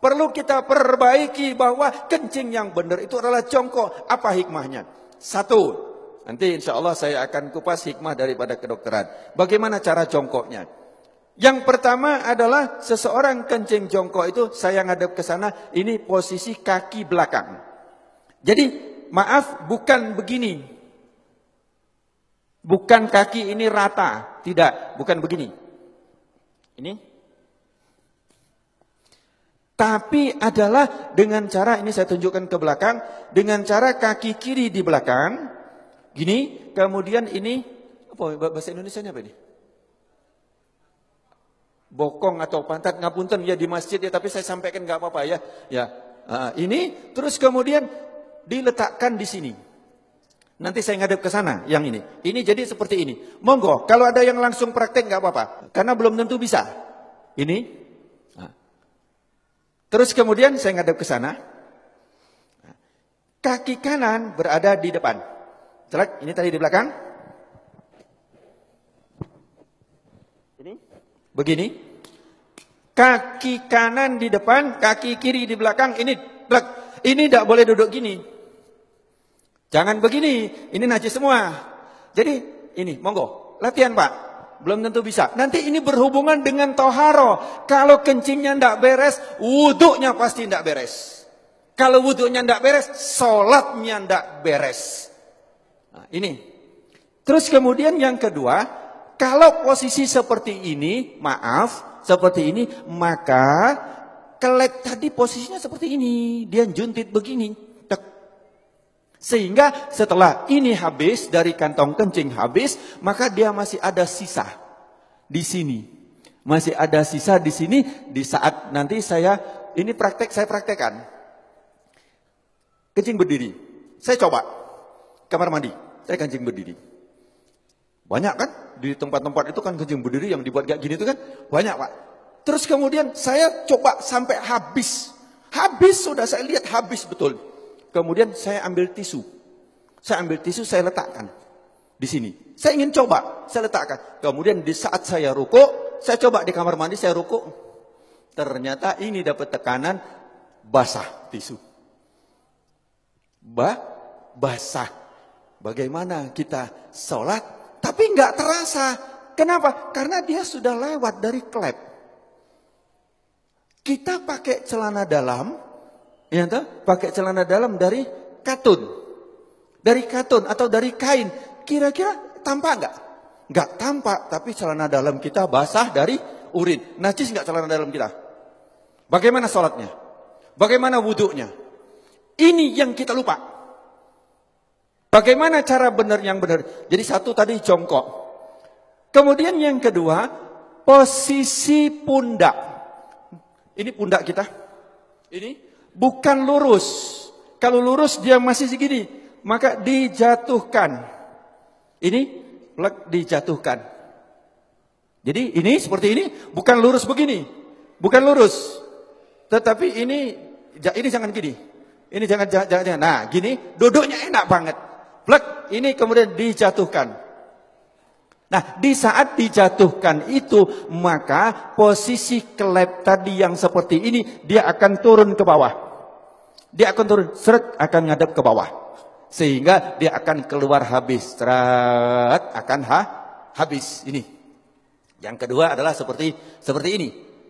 Perlu kita perbaiki bahwa kencing yang benar itu adalah jongkok. Apa hikmahnya? Satu, nanti insya Allah saya akan kupas hikmah daripada kedokteran. Bagaimana cara jongkoknya? Yang pertama adalah seseorang kencing jongkok itu, saya ngadep ke sana, ini posisi kaki belakang. Jadi maaf, bukan begini. Bukan kaki ini rata, tidak, bukan begini. Ini. Tapi adalah dengan cara, ini saya tunjukkan ke belakang, dengan cara kaki kiri di belakang, gini, kemudian ini, apa bahasa Indonesianya apa ini? Bokong atau pantat, ngapunten ya di masjid ya, tapi saya sampaikan nggak apa-apa ya. Ya, ini terus kemudian diletakkan di sini. Nanti saya ngadep ke sana yang ini. Ini jadi seperti ini. Monggo, kalau ada yang langsung praktek nggak apa-apa, karena belum tentu bisa. Ini. Terus kemudian saya ngadep ke sana. Kaki kanan berada di depan. Celak, ini tadi di belakang. Ini begini. Kaki kanan di depan, kaki kiri di belakang. Ini celak. Ini tidak boleh duduk gini. Jangan begini. Ini najis semua. Jadi ini monggo, latihan Pak. Belum tentu bisa. Nanti ini berhubungan dengan toharo. Kalau kencingnya tidak beres, wudhunya pasti tidak beres. Kalau wudhunya tidak beres, sholatnya tidak beres. Nah, ini. Terus kemudian yang kedua, kalau posisi seperti ini, maaf, seperti ini, maka kelep tadi posisinya seperti ini. Dia juntit begini. Sehingga setelah ini habis, dari kantong kencing habis, maka dia masih ada sisa di sini. Masih ada sisa di sini, di saat nanti saya, ini praktek, saya praktekkan. Kencing berdiri. Saya coba, kamar mandi, saya kencing berdiri. Banyak kan, di tempat-tempat itu kan kencing berdiri yang dibuat kayak gini itu kan, banyak Pak. Terus kemudian saya coba sampai habis. Habis, sudah saya lihat habis betul. Kemudian saya ambil tisu. Saya ambil tisu, saya letakkan di sini. Saya ingin coba, saya letakkan. Kemudian di saat saya rukuk, saya coba di kamar mandi, saya rukuk. Ternyata ini dapat tekanan basah tisu. Basah. Bagaimana kita sholat, tapi nggak terasa. Kenapa? Karena dia sudah lewat dari klep. Kita pakai celana dalam, ya toh? Pakai celana dalam dari katun. Dari katun atau dari kain. Kira-kira tampak enggak? Enggak tampak, tapi celana dalam kita basah dari urin. Najis enggak celana dalam kita? Bagaimana sholatnya? Bagaimana wudhunya? Ini yang kita lupa. Bagaimana cara benar yang benar? Jadi satu tadi jongkok. Kemudian yang kedua, posisi pundak. Ini pundak kita. Ini bukan lurus. Kalau lurus dia masih segini, maka dijatuhkan. Ini plek dijatuhkan. Jadi ini seperti ini, bukan lurus begini. Bukan lurus. Tetapi ini jangan gini. Ini jangan. Nah, gini duduknya enak banget. Plek ini kemudian dijatuhkan. Nah, di saat dijatuhkan itu, maka posisi kelep tadi yang seperti ini, dia akan turun ke bawah. Dia akan turun, seret, akan ngadep ke bawah. Sehingga dia akan keluar habis. Seret, akan habis. Ini. Yang kedua adalah seperti ini.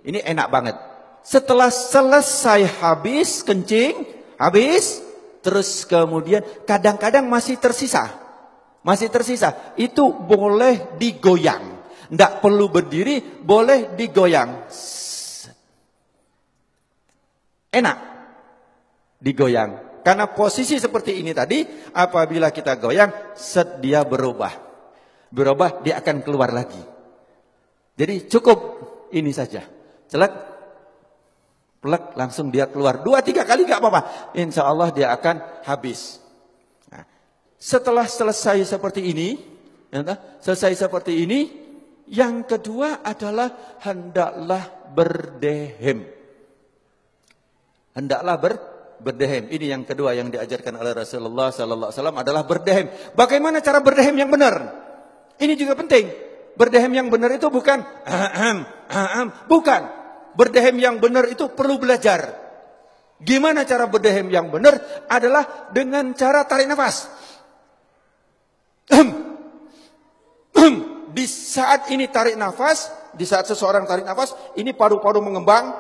Ini enak banget. Setelah selesai habis, kencing, habis, terus kemudian kadang-kadang masih tersisa. Masih tersisa, itu boleh digoyang. Tidak perlu berdiri, boleh digoyang. Enak digoyang. Karena posisi seperti ini tadi, apabila kita goyang, dia berubah. Berubah, dia akan keluar lagi. Jadi cukup ini saja. Celek, plek, langsung dia keluar. 2-3 kali gak apa-apa. Insya Allah dia akan habis. Setelah selesai seperti ini, yang kedua adalah hendaklah berdehem. Hendaklah berdehem. Ini yang kedua yang diajarkan oleh Rasulullah sallallahu alaihi wasallam adalah berdehem. Bagaimana cara berdehem yang benar? Ini juga penting. Berdehem yang benar itu bukan bukan. berdehem yang benar itu perlu belajar. Gimana cara berdehem yang benar? Adalah dengan cara tarik nafas. Di saat ini tarik nafas, di saat seseorang tarik nafas, ini paru-paru mengembang,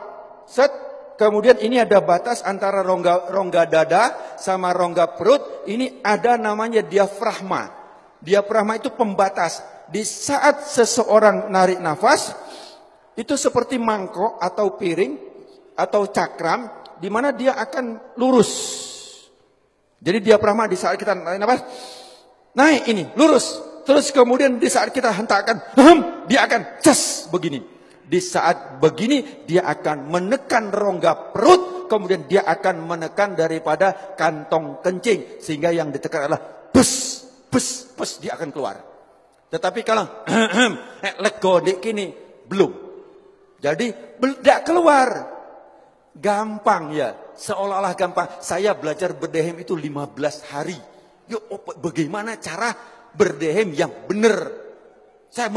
set. Kemudian ini ada batas antara rongga dada sama rongga perut. Ini ada namanya diafragma. Diafragma itu pembatas. Di saat seseorang narik nafas, itu seperti mangkok atau piring atau cakram, di mana dia akan lurus. Jadi diafragma di saat kita narik nafas, naik ini, lurus. Terus kemudian di saat kita hentakkan, dia akan ces begini. Di saat begini dia akan menekan rongga perut, kemudian dia akan menekan daripada kantong kencing, sehingga yang ditekan adalah bus, bus, bus, dia akan keluar. Tetapi kalau lego dek kini belum, jadi tidak keluar. Gampang ya, seolah-olah gampang. Saya belajar berdehem itu 15 hari. Yuk, bagaimana cara berdehem yang benar? Saya